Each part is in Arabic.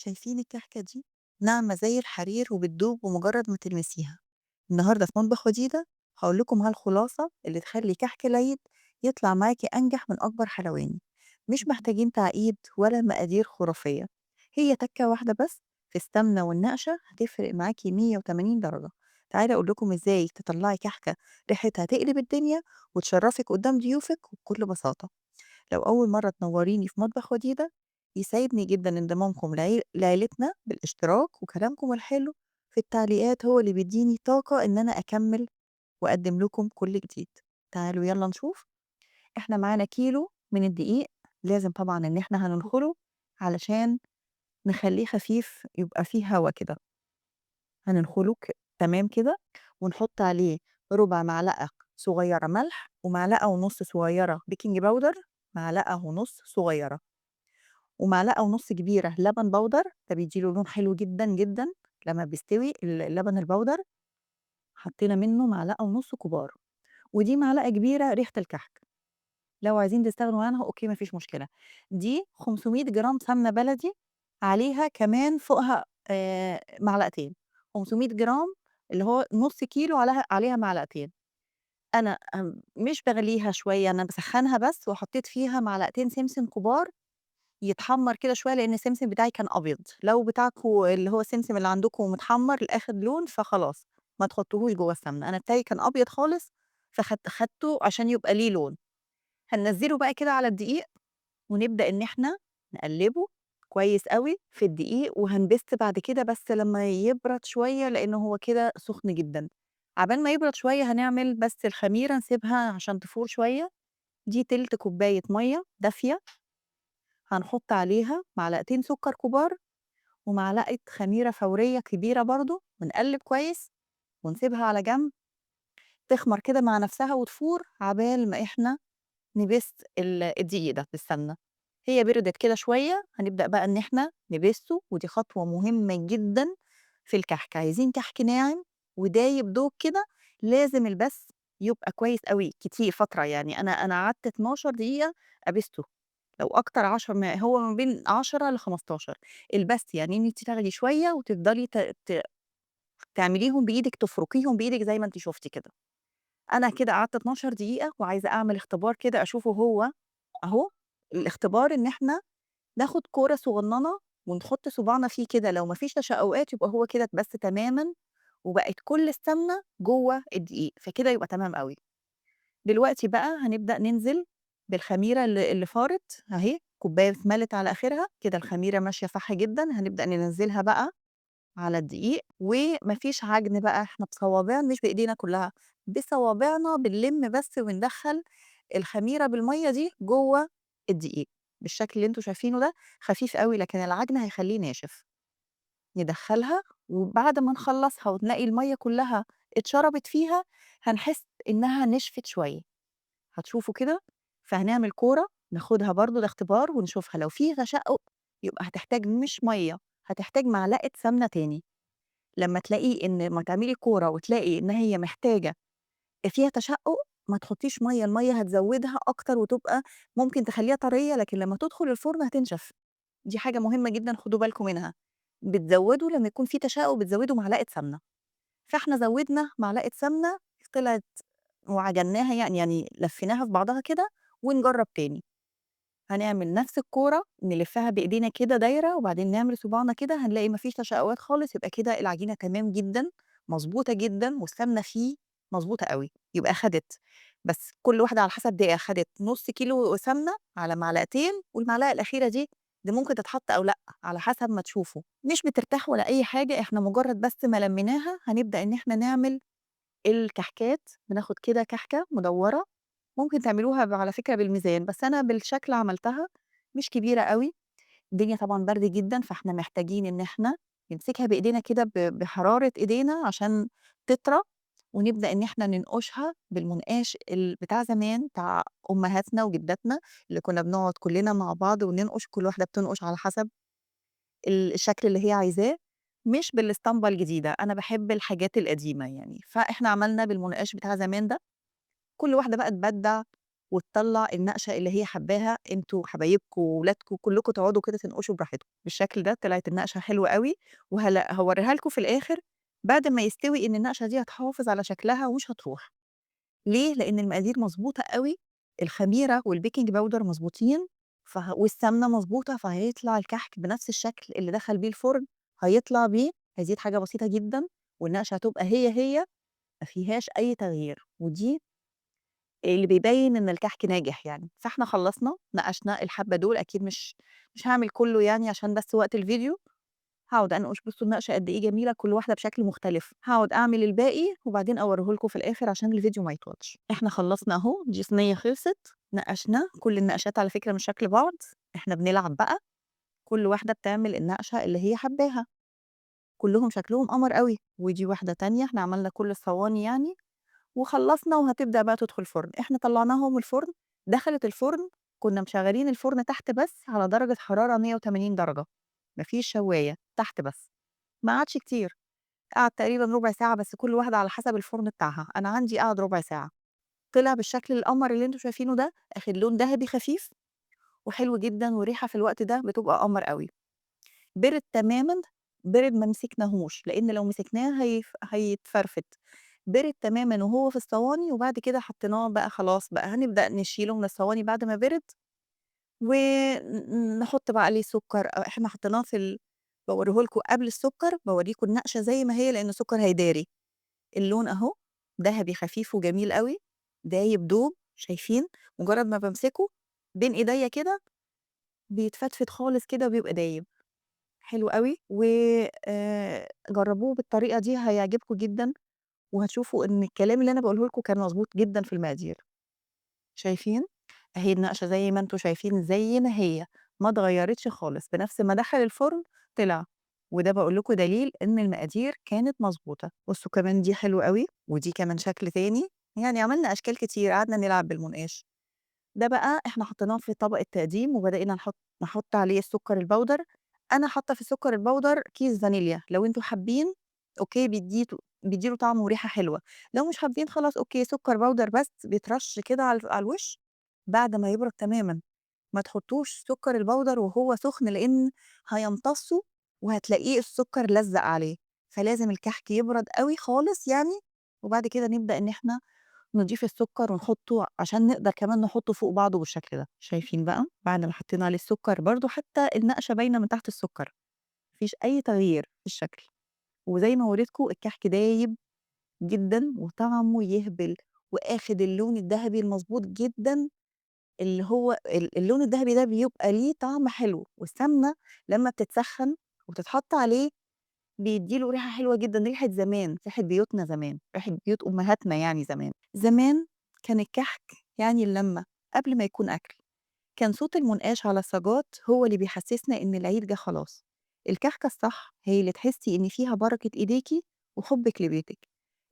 شايفين الكحكة دي؟ ناعمة زي الحرير وبتدوب بمجرد ما تلمسيها. النهاردة في مطبخ وديدة هقول لكم على الخلاصة اللي تخلي كحك العيد يطلع معاكي أنجح من أكبر حلواني. مش محتاجين تعقيد ولا مقادير خرافية، هي تكة واحدة بس في السمنة والنقشة هتفرق معاكي 180 درجة. تعالي أقول لكم إزاي تطلعي كحكة ريحتها تقلب الدنيا وتشرفك قدام ضيوفك وبكل بساطة. لو أول مرة تنوريني في مطبخ وديدة، يسعدني جدا انضمامكم لعيلتنا بالاشتراك، وكلامكم الحلو في التعليقات هو اللي بيديني طاقة إن أنا أكمل وأقدم لكم كل جديد. تعالوا يلا نشوف. إحنا معانا كيلو من الدقيق، لازم طبعا إن إحنا هننخله علشان نخليه خفيف يبقى فيه هوا كده. هننخله تمام كده، ونحط عليه ربع معلقة صغيرة ملح، ومعلقة ونص صغيرة بيكنج باودر، معلقة ونص صغيرة، ومعلقة ونص كبيرة لبن بودر، ده بيدّي له لون حلو جدًا، جدًا. لمّا بيستوي اللبن البودر حطينا منه معلقة ونص كبار، ودي معلقة كبيرة ريحة الكحك. لو عايزين تستغنوا عنها أوكي ما فيش مشكلة. دي 500 جرام سمنة بلدي، عليها كمان فوقها معلقتين. 500 جرام اللي هو نُص كيلو عليها معلقتين. أنا مش باغليها شوية، أنا باسخّنها بس وحطيت فيها معلقتين سمسم كبار يتحمّر كده شوية، لإن السمسم بتاعي كان أبيض. لو بتاعكم اللي هو السمسم اللي عندكم متحمّر لآخد لون فخلاص ما تحطّوهوش جوّه السمنة. أنا بتاعي كان أبيض خالص خدته عشان يبقى ليه لون. هننزّله بقى كده على الدقيق، ونبدأ إن إحنا نقلّبه كويس أوي في الدقيق، وهنبِس بعد كده بس لمّا يبرد شوية، لإن هو كده سُخن جدًا. عقبال ما يبرد شوية هنعمل بس الخميرة نسيبها عشان تفور شوية. دي تِلت كوباية مَيّة دافية، هنحُط عليها معلقتين سُكّر كبار، ومعلقة خميرة فورية كبيرة برضه، ونقلِّب كويس ونسيبها على جنب تخمر كده مع نفسها وتفور، عقبال ما إحنا نبِس الدقيق ده في السمنة. هي بردت كده شوية، هنبدأ بقى إن إحنا نبِسّه، ودي خطوة مهمة جدًا في الكحك. عايزين كحك ناعم ودايب دوب كده، لازم البَس يبقى كويس أوي كتير فترة. يعني أنا قعدت 12 دقيقة أبِسّه، لو أكتر 10 ما هو ما بين 10 ل15. البَس يعني إن أنتِ تاخدي شوية وتفضلي ت ت تعمليهم بإيدِك، تفرُكيهم بإيدِك زي ما أنتِ شُفتِ كده. أنا كده قعدت 12 دقيقة وعايزة أعمل اختبار كده أشوفه هو أهو. الاختبار إن إحنا ناخد كورة صغنّنة ونحط صباعنا فيه كده، لو ما فيش تشقُّقات يبقى هو كده اتبَس تمامًا، وبقت كل السمنة جوّه الدقيق، فكده يبقى تمام أوي. دلوقتي بقى هنبدأ ننزل بالخميرة اللي فارت أهي، كوباية اتملت على آخرها، كده الخميرة ماشية صح جدًا. هنبدأ ننزّلها بقى على الدقيق، وما فيش عجن بقى، إحنا بصوابعنا مش بإيدينا كلّها، بصوابعنا بنلِم بس وندخّل الخميرة بالمَيّة دي جوّه الدقيق، بالشكل اللي أنتم شايفينه ده، خفيف أوي لكن العجن هيخلّيه ناشف. ندخّلها وبعد ما نخلّصها ونلاقي المَيّة كلّها اتشربت فيها، هنحس إنها نشفت شوية. هتشوفوا كده، فهنعمل كورة ناخدها برضه ده اختبار ونشوفها، لو في تشقُّق يبقى هتحتاج مش مَيّة، هتحتاج معلقة سمنة تاني. لمّا تلاقيه إن أمّا تعملي كورة وتلاقي إن هي محتاجة فيها تشقُّق، ما تحطّيش مَيّة، المَيّة هتزوّدها أكتر وتبقى ممكن تخلّيها طرية، لكن لمّا تدخل الفرن هتنشف. دي حاجة مهمة جدًا خدوا بالكم منها. بتزوّدوا لمّا يكون في تشقُّق بتزوّدوا معلقة سمنة. فإحنا زوّدنا معلقة سمنة طلعت وعجناها، يعني لفّيناها في بعضها كده ونجرّب تاني. هنعمل نفس الكورة نلفّها بإيدينا كده دايرة، وبعدين نعمل صباعنا كده هنلاقي ما فيش تشقُّقات خالص، يبقى كده العجينة تمام جدًا، مضبوطة جدًا، والسمنة فيه مضبوطة أوي، يبقى خدِت بس كل واحدة على حسب دقيقها، خدِت نُص كيلو سمنة على معلقتين، والمعلقة الأخيرة دي ممكن تتحط أو لأ، على حسب ما تشوفوا. مش بترتاح ولا أي حاجة، إحنا مجرد بس ما لميناها هنبدأ إن إحنا نعمل الكحكات. بناخد كده كحكة مدوّرة، ممكن تعملوها على فكرة بالميزان، بس أنا بالشكل عملتها، مش كبيرة أوي. الدنيا طبعًا برد جدًا، فإحنا محتاجين إن إحنا نمسكها بإيدينا كده بحرارة إيدينا عشان تطرى، ونبدأ إن إحنا ننقشها بالمنقاش بتاع زمان، بتاع أمهاتنا وجداتنا، اللي كنا بنقعد كلنا مع بعض وننقش، كل واحدة بتنقش على حسب الشكل اللي هي عايزاه، مش بالإسطمبة الجديدة. أنا باحب الحاجات القديمة يعني، فإحنا عملنا بالمنقاش بتاع زمان ده. كل واحدة بقى تبدّع وتطلّع النقشة اللي هي حاباها، أنتم حبايبكم وولادكم كلّكم تقعدوا كده تنقشوا براحتكم، بالشكل ده طلعت النقشة حلوة أوي، هاورّيها لكم في الآخر بعد ما يستوي إن النقشة دي هتحافظ على شكلها ومش هتروح. ليه؟ لإن المقادير مضبوطة أوي، الخميرة والbaking powder مضبوطين، والسمنة مضبوطة، فهيطلع الكحك بنفس الشكل اللي دخل بيه الفرن، هيطلع بيه، هيزيد حاجة بسيطة جدًا، والنقشة هتبقى هي، ما فيهاش أي تغيير، ودي اللي بيبين إن الكحك ناجح يعني. فإحنا خلّصنا، نقشنا الحبّة دول، أكيد مش هاعمل كلّه يعني عشان بس وقت الفيديو، هاقعد أنقش، بُصّوا النقشة قد إيه جميلة، كل واحدة بشكل مختلف، هاقعد أعمل الباقي وبعدين أورّيه لكم في الآخر عشان الفيديو ما يطولش. إحنا خلّصنا أهو، دي صينية خلصت، نقشنا، كل النقشات على فكرة مش شكل بعض، إحنا بنلعب بقى، كل واحدة بتعمل النقشة اللي هي حاباها، كلّهم شكلهم قمر أوي، ودي واحدة تانية، إحنا عملنا كل الصواني يعني وخلّصنا وهتبدأ بقى تدخل الفرن، إحنا طلّعناهم الفرن، دخلت الفرن، كنا مشغّلين الفرن تحت بس على درجة حرارة 180 درجة، ما فيش شواية، تحت بس، ما قعدش كتير. قعد تقريبًا ربع ساعة بس كل واحدة على حسب الفرن بتاعها، أنا عندي قعد ربع ساعة، طلع بالشكل القمر اللي أنتم شايفينه ده، آخد لون دهبي خفيف وحلو جدًا والريحة في الوقت ده بتبقى قمر أوي، بِرِد تمامًا، بِرِد ما مسكناهوش، لإن لو مسكناه هيتفرفت، بِرِد تمامًا وهو في الصواني وبعد كده حطيناه بقى خلاص بقى هنبدأ نشيله من الصواني بعد ما بِرِد نحط بقى عليه سُكّر، إحنا حطيناه باوريه لكم قبل السُكّر، باوريكم النقشة زي ما هي لإن السُكّر هيداري. اللون أهو دهبي خفيف وجميل أوي، دايب دوب شايفين، مجرد ما بامسكه بين إيديّا كده بيتفتفت خالص كده وبيبقى دايب، حلو أوي جربوه بالطريقة دي هيعجبكم جدًا، وهتشوفوا إن الكلام اللي أنا باقوله لكم كان مضبوط جدًا في المقادير، شايفين؟ أهي النقشة زي ما أنتم شايفين زي ما هي، ما اتغيّرتش خالص، بنفس ما دخل الفرن طلع، وده باقول لكم دليل إن المقادير كانت مضبوطة. بُصّوا كمان دي حلوة أوي، ودي كمان شكل تاني، يعني عملنا أشكال كتير، قعدنا نلعب بالمنقاش. ده بقى إحنا حطيناه في طبق التقديم وبدأنا نحط عليه السكر البودر، أنا حاطة في السكر البودر كيس فانيليا، لو أنتم حابين أوكي بيدّي له طعم وريحة حلوة، لو مش حابين خلاص أوكي سكر بودر بس بيترش كده على الوش بعد ما يبرد تمامًا، ما تحطوش سكر البودر وهو سخن لإن هيمتصه وهتلاقيه السكر لزّق عليه، فلازم الكحك يبرد أوي خالص يعني، وبعد كده نبدأ إن إحنا نضيف السكر ونحطه عشان نقدر كمان نحطه فوق بعضه بالشكل ده، شايفين بقى بعد ما حطينا عليه السكر برضه حتى النقشة باينة من تحت السكر، ما فيش أي تغيير في الشكل، وزي ما وريتكم الكحك دايب جدًا وطعمه يهبل، وآخد اللون الدهبي المضبوط جدًا اللي هو اللون الدهبي ده بيبقى ليه طعم حلو، والسمنة لمّا بتتسخّن وتتحط عليه بيدّي له ريحة حلوة جدًا، ريحة زمان، ريحة بيوتنا زمان، ريحة بيوت أمهاتنا يعني زمان. زمان كان الكحك يعني اللمة قبل ما يكون أكل، كان صوت المنقاش على الصاجات هو اللي بيحسسنا إن العيد جه خلاص. الكحكة الصح هي اللي تحسي إن فيها بركة إيديكِ وحُبِّك لبيتِك.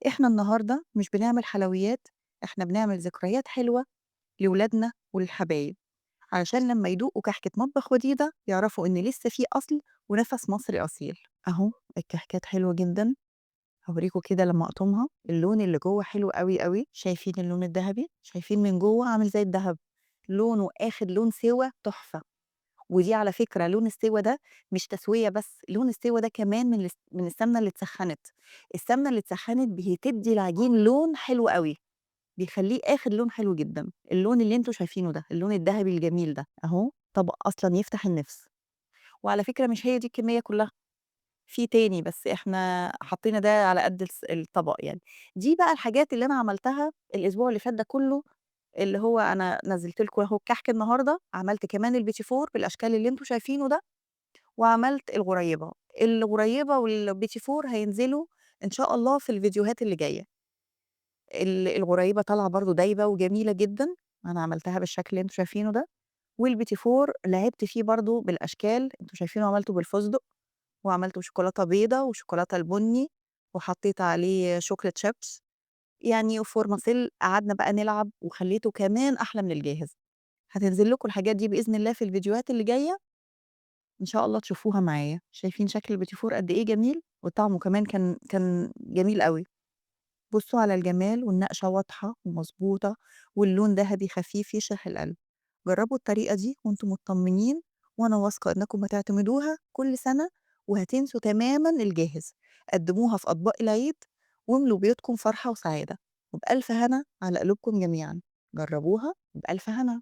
إحنا النهارده مش بنعمل حلويات، إحنا بنعمل ذكريات حلوة لولادنا وللحبايب، علشان لمّا يدوقوا كحكة مطبخ وديدة يعرفوا إن لسه في أصل ونَفَس مصري أصيل. أهو الكحكات حلوة جدًا، هاوريكم كده لمّا أقطمها، اللون اللي جوّه حلو أوي، أوي، شايفين اللون الدهبي؟ شايفين من جوّه عامل زي الدهب، لونه آخد لون سِوَى تحفة، ودي على فكرة لون السِوَى ده مش تسوية بس، لون السِوَى ده كمان من السمنة اللي اتسخّنت، السمنة اللي اتسخّنت بتدّي العجين لون حلو أوي. بيخلّيه آخد لون حلو جدًا، اللون اللي أنتم شايفينه ده، اللون الدهبي الجميل ده، أهو طبق أصلًا يفتح النِفس، وعلى فكرة مش هي دي الكمية كلّها، في تاني بس إحنا حطينا ده على قد الطبق يعني. دي بقى الحاجات اللي أنا عملتها الأسبوع اللي فات ده كلّه، اللي هو أنا نزّلت لكم أهو الكحك النهارده، عملت كمان البيتي فور بالأشكال اللي أنتم شايفينه ده، وعملت الغريبة، الغريبة والبيتي فور هينزلوا إن شاء الله في الفيديوهات اللي جاية. الغريبة طالعة برضه دايبة وجميلة جدًا، أنا عملتها بالشكل اللي أنتم شايفينه ده، والبيتي فور لعبت فيه برضه بالأشكال، أنتم شايفينه عملته بالفستق، وعملته بشوكولاتة بيضا وشوكولاتة البني، وحطيت عليه شوكليت شيبس، يعني وفورماسيل قعدنا بقى نلعب وخلّيته كمان أحلى من الجاهز. هتنزل لكم الحاجات دي بإذن الله في الفيديوهات اللي جاية، إن شاء الله تشوفوها معايا. شايفين شكل البيتي فور قد إيه جميل، وطعمه كمان كان جميل أوي. بصوا على الجمال والنقشة واضحة ومظبوطة واللون ذهبي خفيف يشرح القلب. جربوا الطريقة دي وانتم مطمنين، وأنا واثقة إنكم هتعتمدوها كل سنة وهتنسوا تماما الجاهز. قدموها في أطباق العيد واملوا بيوتكم فرحة وسعادة. وبألف هنا على قلوبكم جميعا. جربوها بألف هنا.